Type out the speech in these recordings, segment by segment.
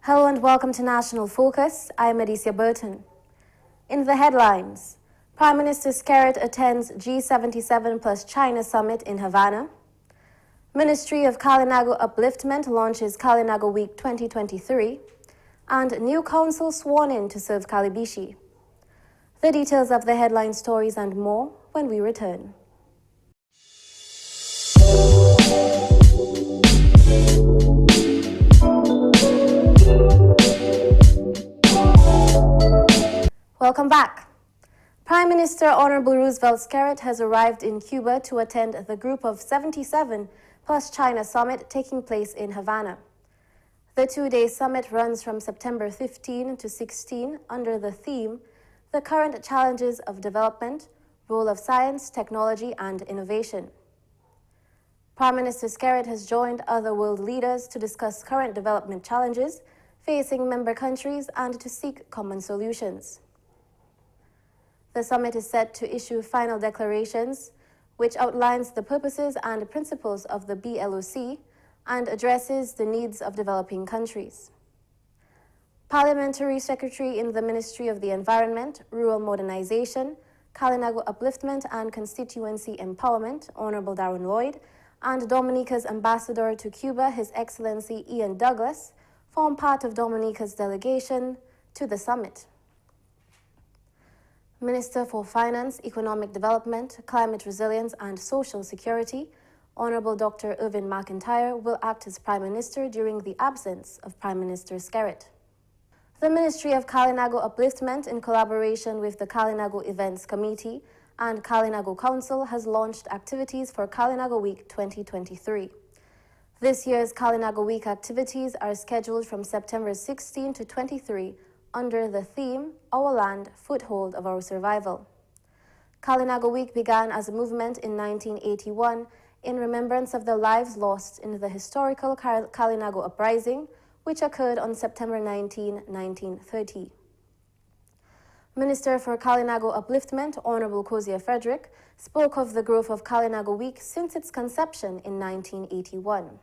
Hello and welcome to National Focus. I am Adicia Burton. In the headlines, Prime Minister Skerrit attends G77 plus China Summit in Havana. Ministry of Kalinaga Upliftment launches Kalinaga Week 2023. And new council sworn in to serve Kalibishi. The details of the headline stories and more when we return. Welcome back. Prime Minister Honorable Roosevelt Skerrit has arrived in Cuba to attend the Group of 77 plus China Summit taking place in Havana. The two-day summit runs from September 15 to 16 under the theme, The Current Challenges of Development, Role of Science, Technology and Innovation. Prime Minister Skerrit has joined other world leaders to discuss current development challenges facing member countries and to seek common solutions. The summit is set to issue final declarations, which outlines the purposes and principles of the BLOC and addresses the needs of developing countries. Parliamentary Secretary in the Ministry of the Environment, Rural Modernization, Kalinaga Upliftment and Constituency Empowerment, Honorable Darren Lloyd, and Dominica's Ambassador to Cuba, His Excellency Ian Douglas, form part of Dominica's delegation to the summit. Minister for Finance, Economic Development, Climate Resilience and Social Security, Honorable Dr. Irvin McIntyre, will act as Prime Minister during the absence of Prime Minister Skerrit. The Ministry of Kalinaga Upliftment, in collaboration with the Kalinaga Events Committee and Kalinaga Council, has launched activities for Kalinaga Week 2023. This year's Kalinaga Week activities are scheduled from September 16 to 23 under the theme, Our Land, Foothold of Our Survival. Kalinaga Week began as a movement in 1981 in remembrance of the lives lost in the historical Kalinaga Uprising, which occurred on September 19, 1930. Minister for Kalinaga Upliftment, Honorable Kozia Frederick, spoke of the growth of Kalinaga Week since its conception in 1981.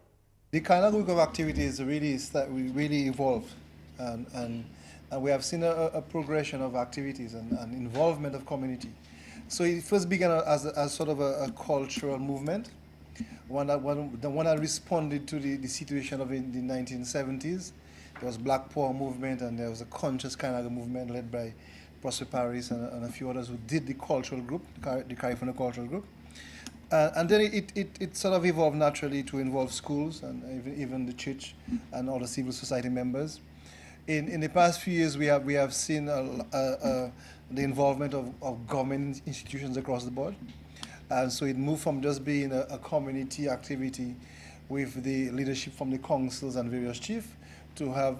The Kalinaga Week of activities really evolved, and we have seen a progression of activities and involvement of community. So it first began as sort of a cultural movement, one that responded to the situation of in the 1970s. There was Black Power movement, and there was a conscious Kalinaga movement led by Prosper Paris and a few others who did the cultural group, the California Cultural Group. And then it sort of evolved naturally to involve schools and even the church and all the civil society members. In the past few years, we have seen the involvement of government institutions across the board. And so it moved from just being a community activity with the leadership from the councils and various chiefs to have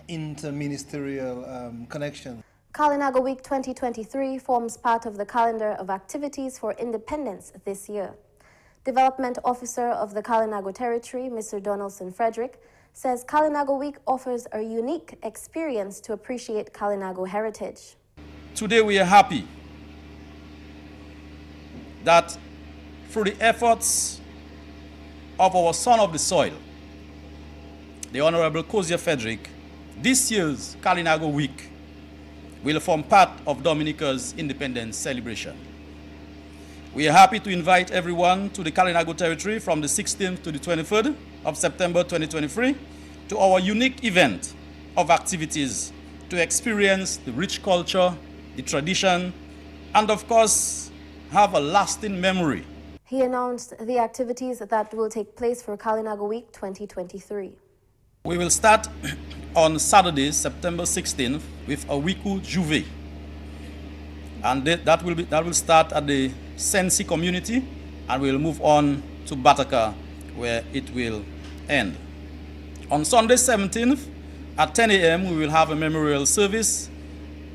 interministerial connection. Kalinaga Week 2023 forms part of the calendar of activities for independence this year. Development Officer of the Kalinaga Territory, Mr. Donaldson Frederick, says Kalinaga Week offers a unique experience to appreciate Kalinaga heritage. Today we are happy that through the efforts of our son of the soil, the Honorable Kozia Frederick, this year's Kalinaga Week will form part of Dominica's independence celebration. We are happy to invite everyone to the Kalinaga Territory from the 16th to the 23rd of September 2023 to our unique event of activities to experience the rich culture, the tradition, and of course, have a lasting memory. He announced the activities that will take place for Kalinaga Week 2023. We will start on Saturday, September 16th, with a Wiku Juve. And that will start at the Sensi community, and we'll move on to Bataka, where it will end. On Sunday 17th, at 10 a.m., we will have a memorial service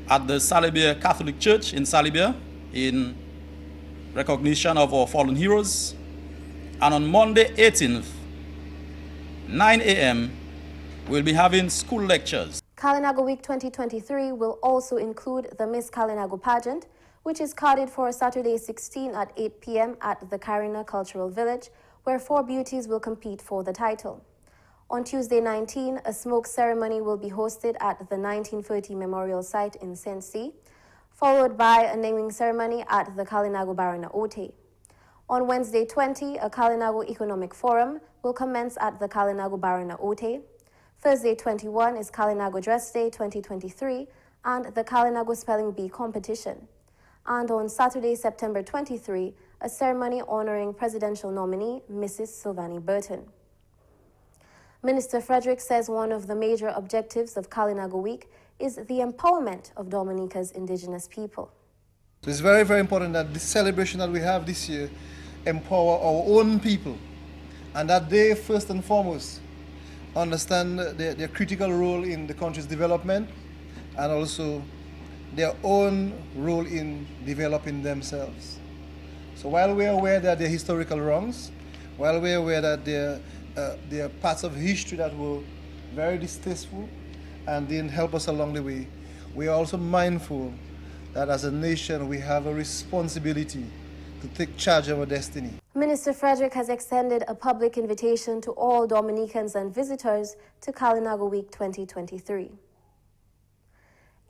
at the Salibia Catholic Church in Salibia in recognition of our fallen heroes. And on Monday 18th, 9 a.m., we'll be having school lectures. Kalinaga Week 2023 will also include the Miss Kalinaga pageant, which is carded for Saturday 16 at 8 p.m. at the Karina Cultural Village, where 4 beauties will compete for the title. On Tuesday 19, a smoke ceremony will be hosted at the 1930 Memorial Site in Sensi, followed by a naming ceremony at the Kalinaga Barana Ote. On Wednesday 20, a Kalinaga Economic Forum will commence at the Kalinaga Barana Ote. Thursday 21 is Kalinaga Dress Day 2023 and the Kalinaga Spelling Bee competition. And on Saturday, September 23, a ceremony honoring presidential nominee Mrs. Sylvanie Burton. Minister Frederick says one of the major objectives of Kalinaga Week is the empowerment of Dominica's indigenous people. So it's very, very important that this celebration that we have this year empower our own people, and that they first and foremost understand their critical role in the country's development and also their own role in developing themselves. So while we are aware that there are historical wrongs, while we are aware that there are parts of history that were very distasteful and didn't help us along the way, we are also mindful that as a nation we have a responsibility to take charge of our destiny. Minister Frederick has extended a public invitation to all Dominicans and visitors to Kalinaga Week 2023.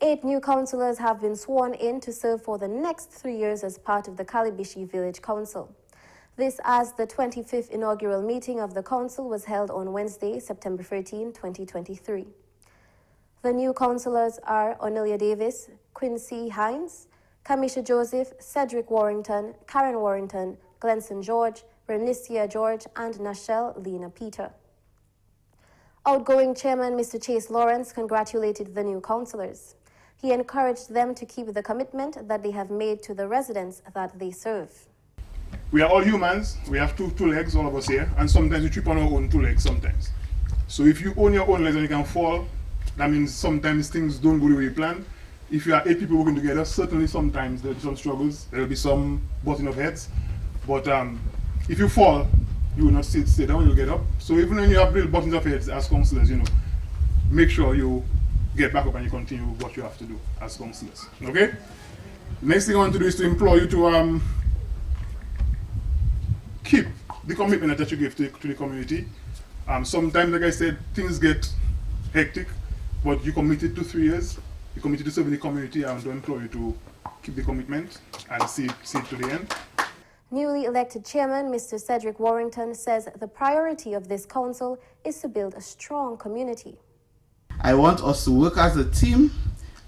8 new councillors have been sworn in to serve for the next 3 years as part of the Kalushi Village Council. This as the 25th inaugural meeting of the council was held on Wednesday, September 13, 2023. The new councillors are Onelia Davis, Quincy Hines, Kamisha Joseph, Cedric Warrington, Karen Warrington, Glenson George, Bernicia George, and Nashelle Lena Peter. Outgoing Chairman Mr. Chase Lawrence congratulated the new councillors. He encouraged them to keep the commitment that they have made to the residents that they serve. We are all humans. We have two legs, all of us here, and sometimes we trip on our own 2 legs sometimes. So if you own your own legs and you can fall, that means sometimes things don't go the way you plan. If you are 8 people working together, certainly sometimes there will be some struggles, there will be some butting of heads. But if you fall, you will not stay down, you'll get up. So even when you have little buttons of heads as councillors, make sure you get back up and you continue what you have to do as councillors. Okay? Next thing I want to do is to implore you to keep the commitment that you give to the community. Sometimes, like I said, things get hectic, but you committed to 3 years. You committed to serving the community. I want to implore you to keep the commitment and see it to the end. Newly elected chairman, Mr. Cedric Warrington, says the priority of this council is to build a strong community. I want us to work as a team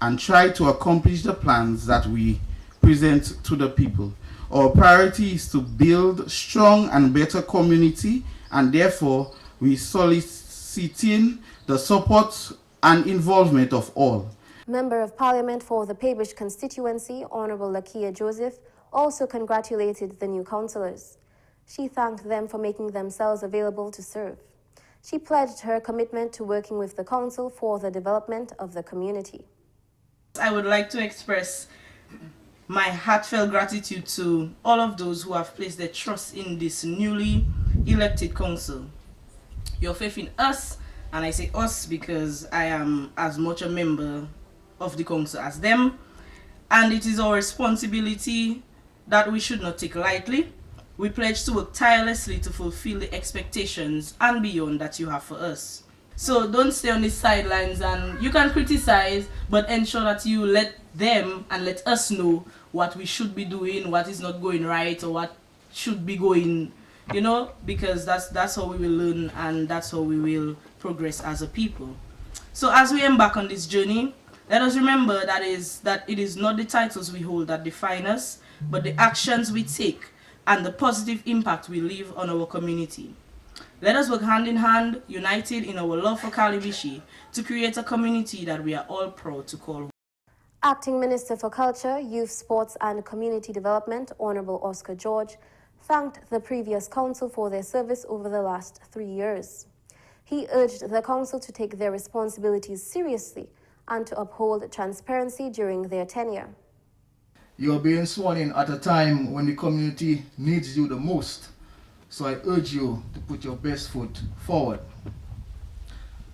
and try to accomplish the plans that we present to the people. Our priority is to build strong and better community, and therefore we soliciting the support and involvement of all. Member of Parliament for the Paybush constituency, Honorable Lakia Joseph, also congratulated the new councillors. She thanked them for making themselves available to serve. She pledged her commitment to working with the council for the development of the community. I would like to express my heartfelt gratitude to all of those who have placed their trust in this newly elected council. Your faith in us, and I say us because I am as much a member of the council as them, and it is our responsibility that we should not take lightly. We pledge to work tirelessly to fulfill the expectations and beyond that you have for us. So don't stay on the sidelines, and you can criticize, but ensure that you let them and let us know what we should be doing, what is not going right, or what should be going, because that's how we will learn and that's how we will progress as a people. So as we embark on this journey, let us remember that it is not the titles we hold that define us, but the actions we take and the positive impact we leave on our community. Let us work hand in hand, united in our love for Kalushi, to create a community that we are all proud to call. Acting Minister for Culture, Youth, Sports and Community Development, Honorable Oscar George, thanked the previous council for their service over the last 3 years. He urged the council to take their responsibilities seriously and to uphold transparency during their tenure. You are being sworn in at a time when the community needs you the most, so I urge you to put your best foot forward.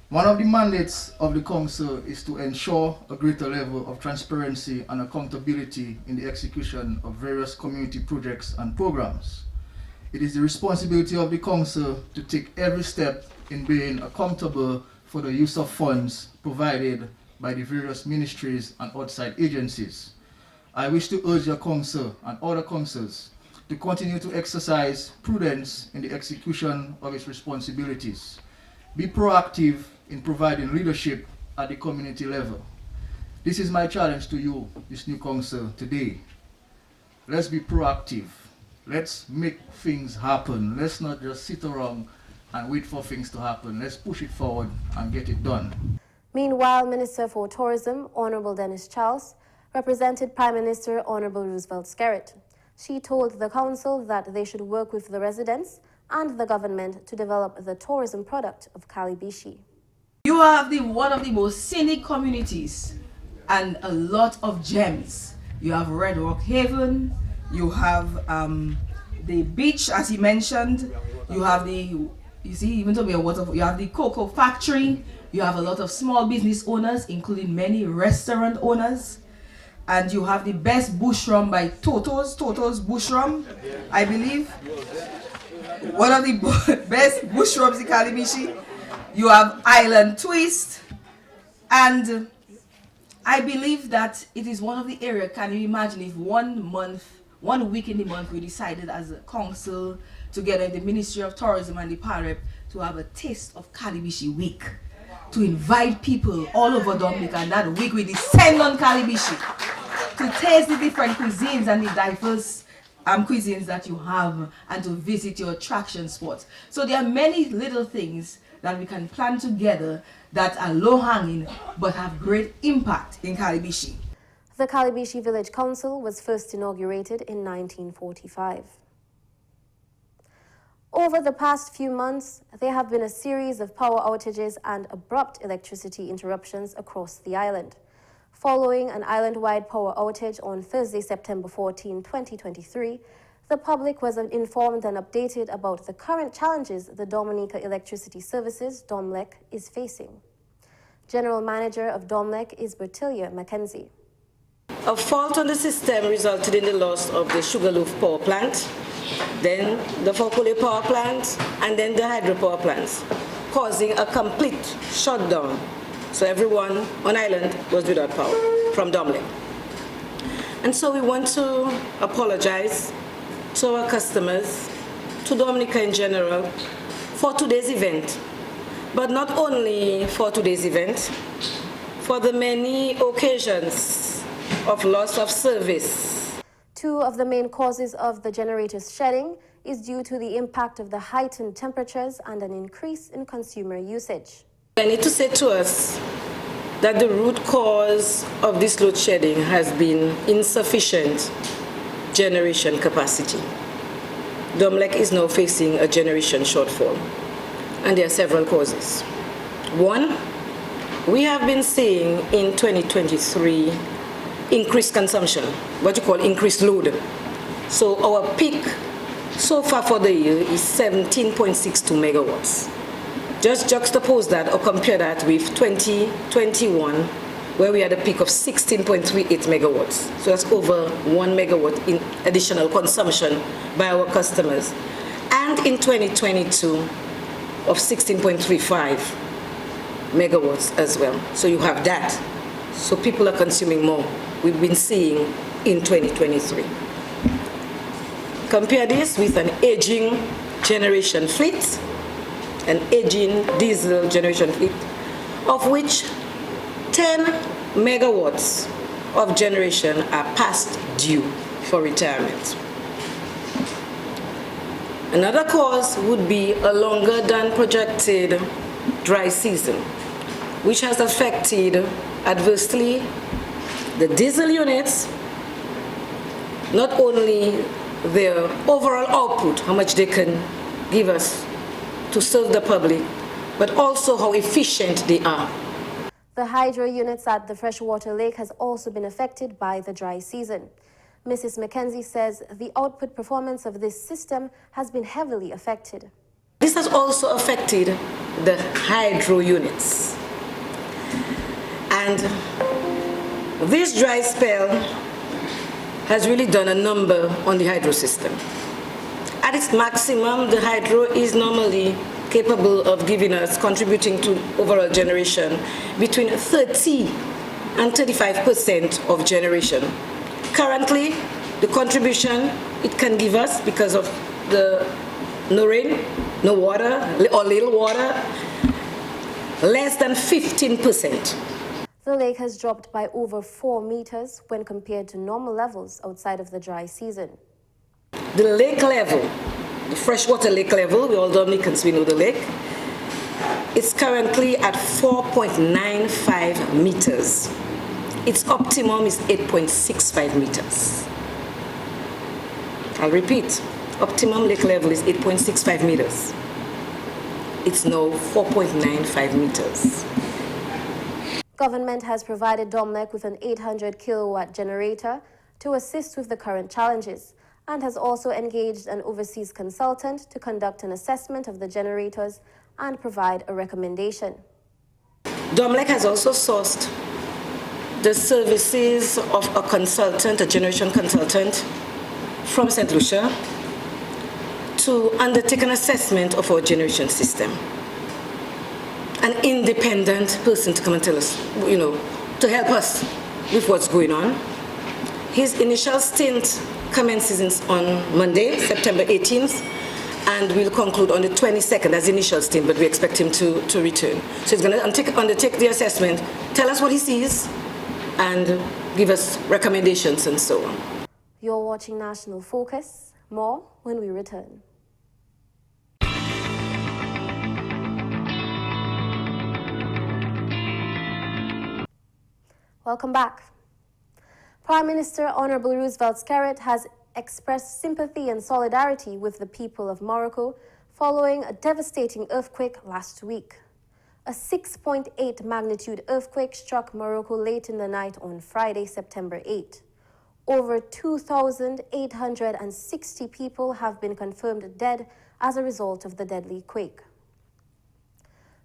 One of the mandates of the council is to ensure a greater level of transparency and accountability in the execution of various community projects and programs. It is the responsibility of the council to take every step in being accountable for the use of funds provided by the various ministries and outside agencies. I wish to urge your council and other councils to continue to exercise prudence in the execution of its responsibilities. Be proactive in providing leadership at the community level. This is my challenge to you, this new council, today. Let's be proactive. Let's make things happen. Let's not just sit around and wait for things to happen. Let's push it forward and get it done. Meanwhile, Minister for Tourism, Honorable Dennis Charles, represented Prime Minister Honorable Roosevelt Skerrit. She told the council that they should work with the residents and the government to develop the tourism product of Kalinaga. You have one of the most scenic communities and a lot of gems. You have Red Rock Haven, you have the beach, as he mentioned, you have even though we are waterfall, you have the cocoa factory, you have a lot of small business owners, including many restaurant owners, and you have the best bush rum by Toto's bush rum, I believe. One of the best bush rums in Kalinaga. You have Island Twist, and I believe that it is one of the areas. Can you imagine if 1 week in the month we decided as a council together in the Ministry of Tourism and the PAREP to have a taste of Kalinaga week, to invite people all over Dominica, and that week we descend on Kalinaga to taste the different cuisines and the diverse cuisines that you have, and to visit your attraction spots. So there are many little things that we can plan together that are low-hanging but have great impact in Kalinaga. The Kalinaga Village Council was first inaugurated in 1945. Over the past few months, there have been a series of power outages and abrupt electricity interruptions across the island. Following an island-wide power outage on Thursday, September 14, 2023, the public was informed and updated about the current challenges the Dominica Electricity Services, DOMLEC, is facing. General Manager of DOMLEC is Bertilia Mackenzie. A fault on the system resulted in the loss of the Sugarloaf power plant, then the Fokole power plant, and then the hydropower plants, causing a complete shutdown. So everyone on island was without power from DOMLEC. And so we want to apologize to our customers, to Dominica in general, for today's event. But not only for today's event, for the many occasions of loss of service. Two of the main causes of the generator's shedding is due to the impact of the heightened temperatures and an increase in consumer usage. I need to say to us that the root cause of this load shedding has been insufficient generation capacity. DOMLEC is now facing a generation shortfall, and there are several causes. One, we have been seeing in 2023 increased consumption, what you call increased load. So our peak so far for the year is 17.62 megawatts. Just juxtapose that or compare that with 2021, where we had a peak of 16.38 megawatts. So that's over 1 megawatt in additional consumption by our customers. And in 2022, of 16.35 megawatts as well. So you have that. So people are consuming more. We've been seeing in 2023. Compare this with an aging generation fleet, an aging diesel generation fleet, of which 10 megawatts of generation are past due for retirement. Another cause would be a longer than projected dry season, which has affected adversely the diesel units, not only their overall output, how much they can give us to serve the public, but also how efficient they are. The hydro units at the freshwater lake has also been affected by the dry season. Mrs. Mackenzie says the output performance of this system has been heavily affected. This has also affected the hydro units. And this dry spell has really done a number on the hydro system. At its maximum, the hydro is normally capable of giving us, contributing to overall generation, between 30 and 35% of generation. Currently, the contribution it can give us because of the no rain, no water, or little water, less than 15%. The lake has dropped by over 4 meters when compared to normal levels outside of the dry season. The lake level, the freshwater lake level, we all Dominicans, we know the lake, it's currently at 4.95 meters. Its optimum is 8.65 meters. I'll repeat, optimum lake level is 8.65 meters. It's now 4.95 meters. Government has provided Domlec with an 800 kilowatt generator to assist with the current challenges and has also engaged an overseas consultant to conduct an assessment of the generators and provide a recommendation. Domlec has also sourced the services of a consultant, a generation consultant from St. Lucia to undertake an assessment of our generation system. An independent person to come and tell us, to help us with what's going on. His initial stint commences on Monday, September 18th, and we'll conclude on the 22nd as initial stint, but we expect him to return. So he's going to undertake the assessment, tell us what he sees, and give us recommendations and so on. You're watching National Focus. More when we return. Welcome back. Prime Minister Honorable Roosevelt Skerrit has expressed sympathy and solidarity with the people of Morocco following a devastating earthquake last week. A 6.8 magnitude earthquake struck Morocco late in the night on Friday, September 8. Over 2,860 people have been confirmed dead as a result of the deadly quake.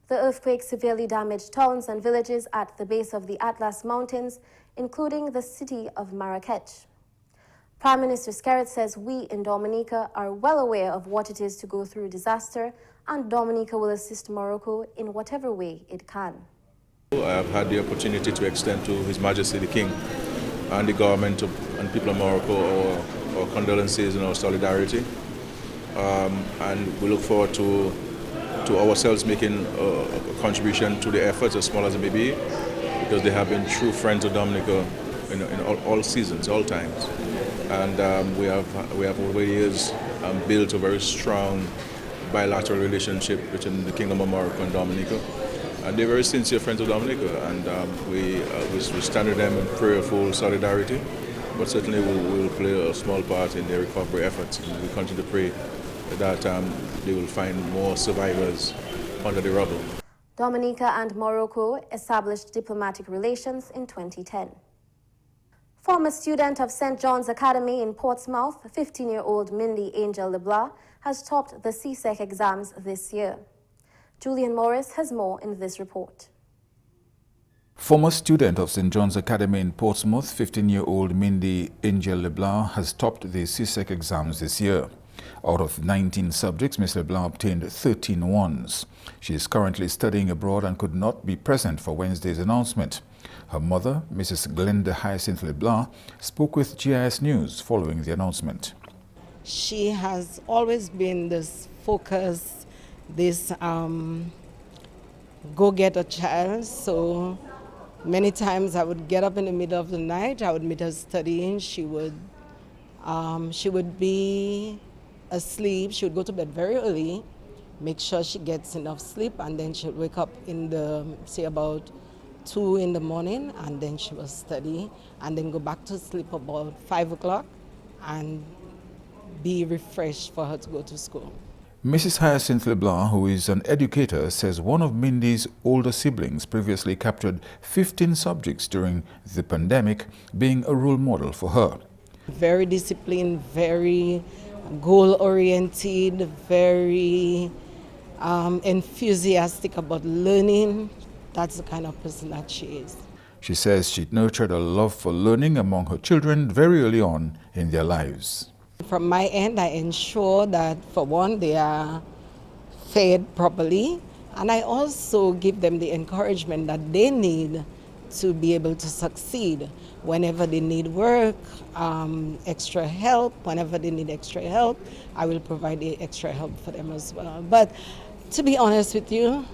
The earthquake severely damaged towns and villages at the base of the Atlas Mountains, including the city of Marrakech. Prime Minister Skerrit says we in Dominica are well aware of what it is to go through disaster, and Dominica will assist Morocco in whatever way it can. I have had the opportunity to extend to His Majesty the King and the government and people of Morocco our condolences and our solidarity. And we look forward to ourselves making a contribution to the efforts, as small as it may be, because they have been true friends of Dominica in all seasons, all times. And we have over the years built a very strong bilateral relationship between the Kingdom of Morocco and Dominica. And they're very sincere friends of Dominica, and we stand with them in prayerful solidarity, but certainly we'll play a small part in their recovery efforts. And we continue to pray that they will find more survivors under the rubble. Dominica and Morocco established diplomatic relations in 2010. Former student of St. John's Academy in Portsmouth, 15-year-old Mindy Angel LeBlanc, has topped the CSEC exams this year. Julian Morris has more in this report. Former student of St. John's Academy in Portsmouth, 15-year-old Mindy Angel LeBlanc has topped the CSEC exams this year. Out of 19 subjects, Ms. LeBlanc obtained 13 ones. She is currently studying abroad and could not be present for Wednesday's announcement. Her mother, Mrs. Glenda Hyacinth LeBlanc, spoke with GIS News following the announcement. She has always been this focus, this go-getter child. So many times I would get up in the middle of the night, I would meet her studying. She would be asleep. She would go to bed very early, make sure she gets enough sleep, and then she would wake up in about 2 in the morning, and then she will study, and then go back to sleep about 5 o'clock and be refreshed for her to go to school. Mrs. Hyacinth LeBlanc, who is an educator, says one of Mindy's older siblings previously captured 15 subjects during the pandemic, being a role model for her. Very disciplined, very goal-oriented, very enthusiastic about learning. That's the kind of person that she is. She says she nurtured a love for learning among her children very early on in their lives. From my end, I ensure that, for one, they are fed properly, and I also give them the encouragement that they need to be able to succeed. Whenever they need work, extra help, whenever they need extra help, I will provide the extra help for them as well. But to be honest with you,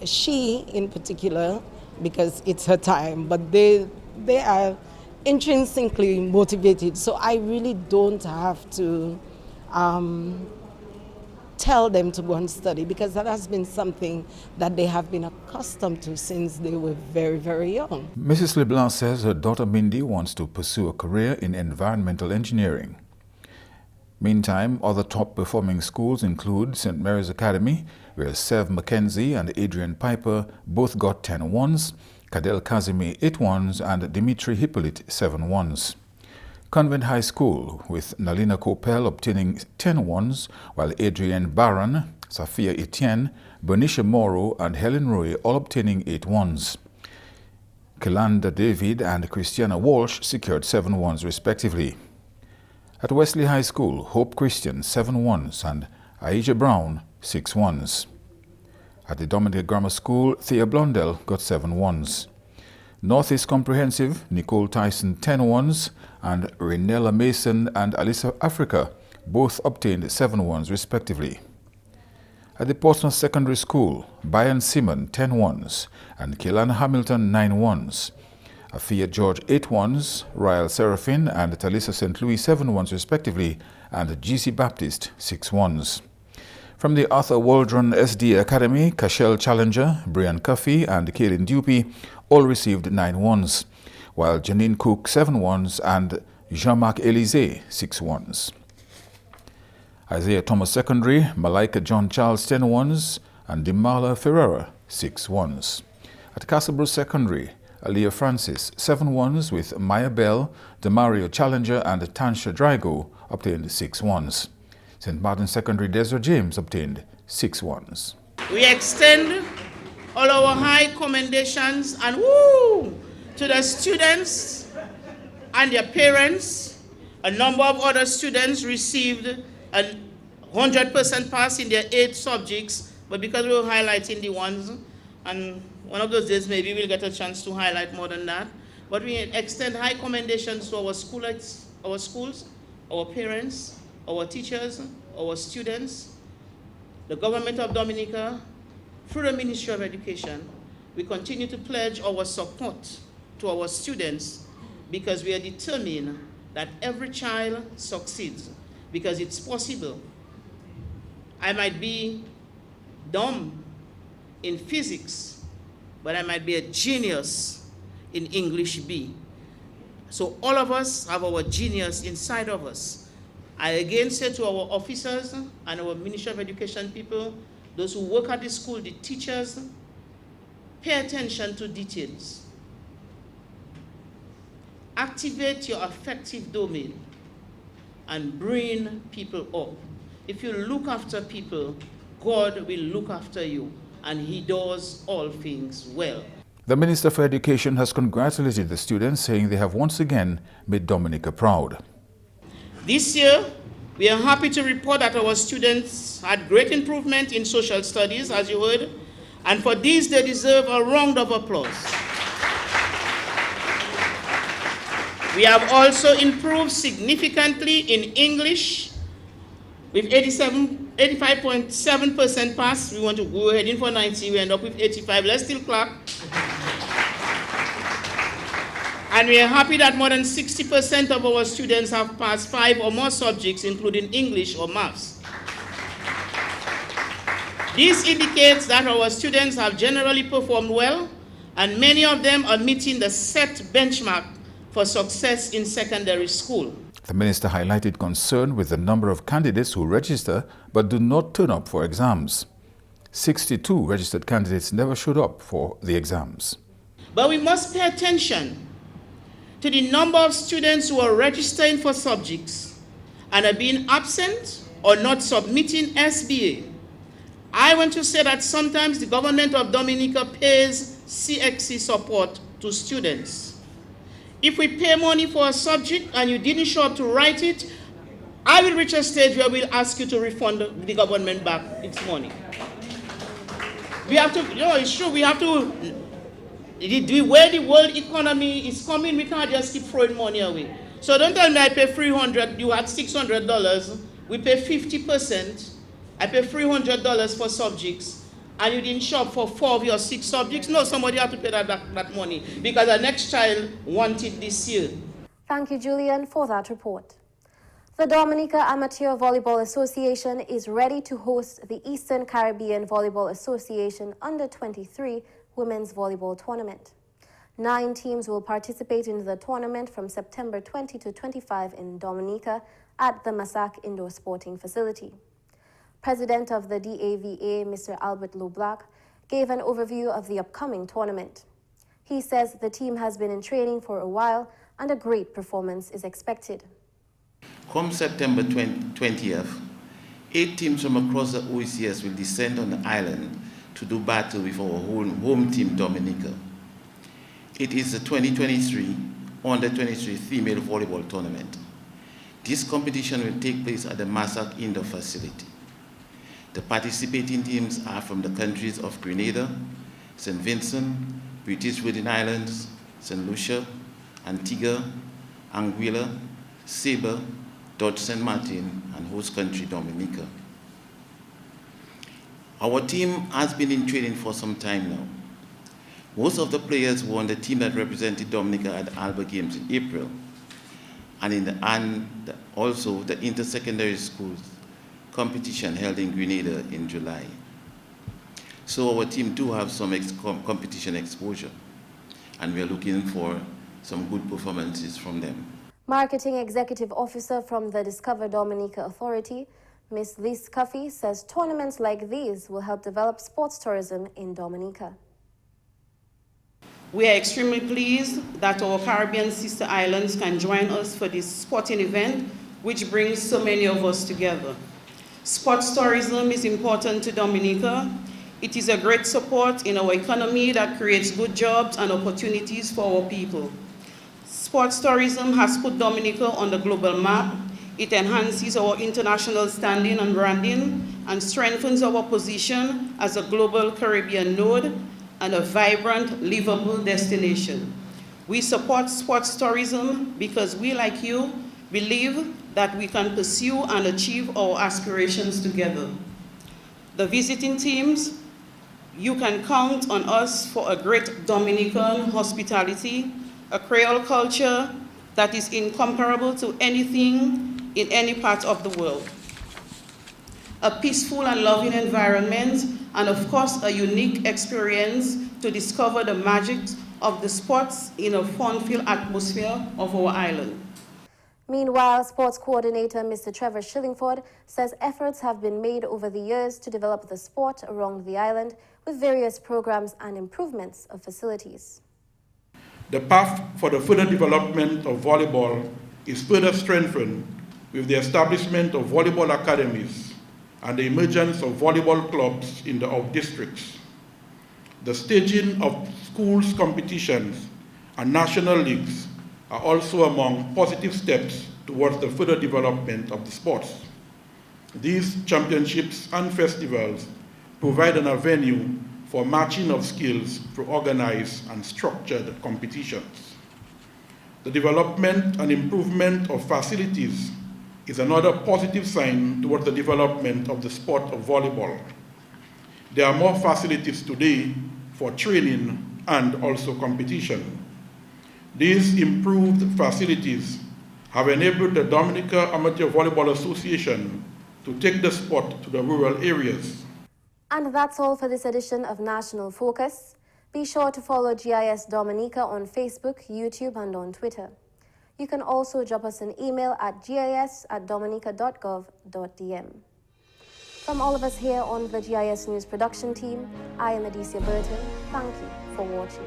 she in particular, because it's her time, but they are intrinsically motivated, so I really don't have to tell them to go and study, because that has been something that they have been accustomed to since they were very, very young. Mrs. LeBlanc says her daughter Mindy wants to pursue a career in environmental engineering. Meantime, other top-performing schools include St. Mary's Academy, where Sev Mackenzie and Adrian Piper both got 10 ones, Cadel Kazimi 8 ones, and Dimitri Hippolyte 7 ones. Convent High School, with Nalina Kopel obtaining 10 ones, while Adrienne Barron, Safia Etienne, Bernicia Morrow, and Helen Roy all obtaining 8 ones. Kelanda David and Christiana Walsh secured 7 ones respectively. At Wesley High School, Hope Christian 7 ones and Aisha Brown 6 ones. At the Dominica Grammar School, Thea Blondell got 7 ones. Northeast Comprehensive, Nicole Tyson 10 ones, and Renella Mason and Alyssa Africa both obtained 7 ones respectively. At the Portsmouth Secondary School, Bayan Simon 10 ones, and Keelan Hamilton 9 ones. Afia George 8 ones, Ryle Seraphin and Talisa St. Louis 7 ones respectively, and GC Baptist 6 ones. From the Arthur Waldron SD Academy, Cashel Challenger, Brian Cuffey and Kaylin Dupey all received 9 ones, while Janine Cook 7 ones and Jean-Marc Elysée 6 ones. Isaiah Thomas Secondary, Malaika John Charles 10 ones, and Dimala Ferreira 6 ones. At Castleborough Secondary, Aliyah Francis 7 ones, with Maya Bell, Demario Challenger and Tansha Drago obtained 6 ones. St. Martin Secondary, Desert James obtained 6 ones. We extend all our high commendations and to the students and their parents. A number of other students received a 100% pass in their 8 subjects, but because we were highlighting the ones, and one of those days maybe we'll get a chance to highlight more than that, but we extend high commendations to our schools, our parents, our teachers, our students, the government of Dominica. Through the Ministry of Education, we continue to pledge our support to our students, because we are determined that every child succeeds, because it's possible. I might be dumb in physics, but I might be a genius in English B. So all of us have our genius inside of us. I again say to our officers and our Ministry of Education people, those who work at the school, the teachers, pay attention to details. Activate your affective domain and bring people up. If you look after people, God will look after you, and He does all things well. The Minister for Education has congratulated the students, saying they have once again made Dominica proud. This year, we are happy to report that our students had great improvement in social studies, as you heard, and for this they deserve a round of applause. We have also improved significantly in English with 85.7% pass. We want to go heading for 90, we end up with 85. Let's still clap. And we are happy that more than 60% of our students have passed 5 or more subjects, including English or maths. This indicates that our students have generally performed well, and many of them are meeting the set benchmark for success in secondary school. The minister highlighted concern with the number of candidates who register but do not turn up for exams. 62 registered candidates never showed up for the exams. But we must pay attention to the number of students who are registering for subjects and are being absent or not submitting SBA. I want to say that sometimes the government of Dominica pays CXC support to students. If we pay money for a subject and you didn't show up to write it, I will reach a stage where we'll ask you to refund the government back its money. We have to, it's true, we have to, the way the world economy is coming, we can't just keep throwing money away. So don't tell me I pay $300, you had $600, we pay 50%, I pay $300 for subjects, and you didn't shop for 4 of your 6 subjects. No, somebody have to pay that money, because the next child wanted this year. Thank you, Julian, for that report. The Dominica Amateur Volleyball Association is ready to host the Eastern Caribbean Volleyball Association Under-23 Women's Volleyball Tournament. 9 teams will participate in the tournament from September 20 to 25 in Dominica at the Massac Indoor Sporting Facility. President of the DAVA, Mr. Albert Loblac, gave an overview of the upcoming tournament. He says the team has been in training for a while and a great performance is expected. Come September 20th, 8 teams from across the OECS will descend on the island to do battle with our home team, Dominica. It is the 2023 Under-23 Female Volleyball Tournament. This competition will take place at the Massac Indoor Facility. The participating teams are from the countries of Grenada, St. Vincent, British Virgin Islands, St. Lucia, Antigua, Anguilla, Saba, Dutch St. Martin, and host country Dominica. Our team has been in training for some time now. Most of the players were on the team that represented Dominica at the Alba Games in April, and also the inter-secondary schools competition held in Grenada in July. So our team do have some competition exposure, and we are looking for some good performances from them. Marketing Executive Officer from the Discover Dominica Authority, Ms. Liz Cuffey, says tournaments like these will help develop sports tourism in Dominica. We are extremely pleased that our Caribbean sister islands can join us for this sporting event, which brings so many of us together. Sports tourism is important to Dominica. It is a great support in our economy that creates good jobs and opportunities for our people. Sports tourism has put Dominica on the global map. It enhances our international standing and branding and strengthens our position as a global Caribbean node and a vibrant, livable destination. We support sports tourism because we, like you, believe that we can pursue and achieve our aspirations together. The visiting teams, you can count on us for a great Dominican hospitality, a Creole culture that is incomparable to anything in any part of the world, a peaceful and loving environment, and of course, a unique experience to discover the magic of the sports in a fun-filled atmosphere of our island. Meanwhile, sports coordinator Mr. Trevor Shillingford says efforts have been made over the years to develop the sport around the island with various programs and improvements of facilities. The path for the further development of volleyball is further strengthened with the establishment of volleyball academies and the emergence of volleyball clubs in the out-districts. The staging of schools' competitions and national leagues are also among positive steps towards the further development of the sports. These championships and festivals provide an avenue for matching of skills through organized and structured competitions. The development and improvement of facilities is another positive sign towards the development of the sport of volleyball. There are more facilities today for training and also competition. These improved facilities have enabled the Dominica Amateur Volleyball Association to take the sport to the rural areas. And that's all for this edition of National Focus. Be sure to follow GIS Dominica on Facebook, YouTube, and on Twitter. You can also drop us an email at gis@dominica.gov.dm. From all of us here on the GIS News production team, I am Adicia Burton. Thank you for watching.